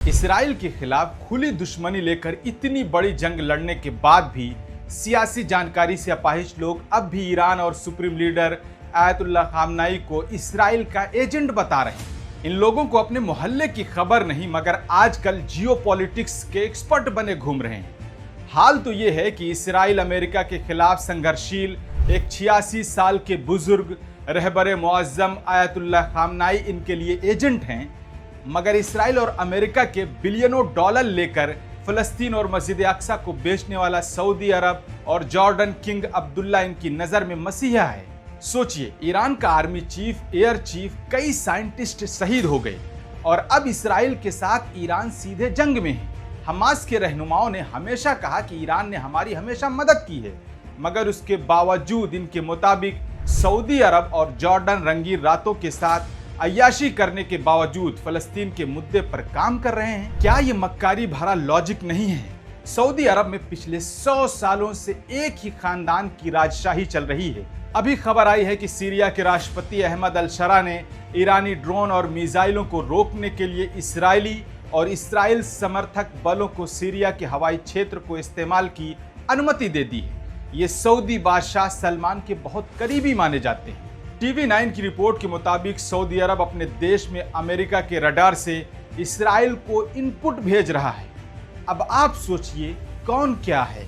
Israel के खिलाफ खुली दुश्मनी लेकर इतनी बड़ी जंग लड़ने के बाद भी सियासी जानकारी से अपाहिज लोग अब भी ईरान और सुप्रीम लीडर आयतुल्लाह खामनाई को इसराइल का एजेंट बता रहे हैं। इन लोगों को अपने मोहल्ले की खबर नहीं मगर आजकल जियोपॉलिटिक्स के एक्सपर्ट बने घूम रहे हैं। हाल तो ये है कि इसराइल अमेरिका के खिलाफ संघर्षशील एक 86 साल के बुजुर्ग रहबर मुअज्जम आयतुल्लाह खामनाई इनके लिए एजेंट हैं, मगर इसराइल और अमेरिका के बिलियनों डॉलर लेकर फलस्तीन और मस्जिद अक्सा को बेचने वाला सऊदी अरब और जॉर्डन किंग अब्दुल्ला इनकी नज़र में मसीहा है। सोचिए, ईरान का आर्मी चीफ, एयर चीफ, कई साइंटिस्ट शहीद हो गए और अब इसराइल के साथ ईरान सीधे जंग में है। हमास के रहनुमाओं ने हमेशा कहा कि ईरान ने हमारी हमेशा मदद की है, मगर उसके बावजूद इनके मुताबिक सऊदी अरब और जॉर्डन रंगीन रातों के साथ अय्याशी करने के बावजूद फलस्तीन के मुद्दे पर काम कर रहे हैं। क्या ये मक्कारी भरा लॉजिक नहीं है? सऊदी अरब में पिछले 100 सालों से एक ही खानदान की राजशाही चल रही है। अभी खबर आई है कि सीरिया के राष्ट्रपति अहमद अल शरा ने ईरानी ड्रोन और मिसाइलों को रोकने के लिए इस्राएली और इसराइल समर्थक बलों को सीरिया के हवाई क्षेत्र को इस्तेमाल की अनुमति दे दी है। ये सऊदी बादशाह सलमान के बहुत करीबी माने जाते हैं। TV9 की रिपोर्ट के मुताबिक सऊदी अरब अपने देश में अमेरिका के रडार से इसराइल को इनपुट भेज रहा है। अब आप सोचिए, कौन क्या है?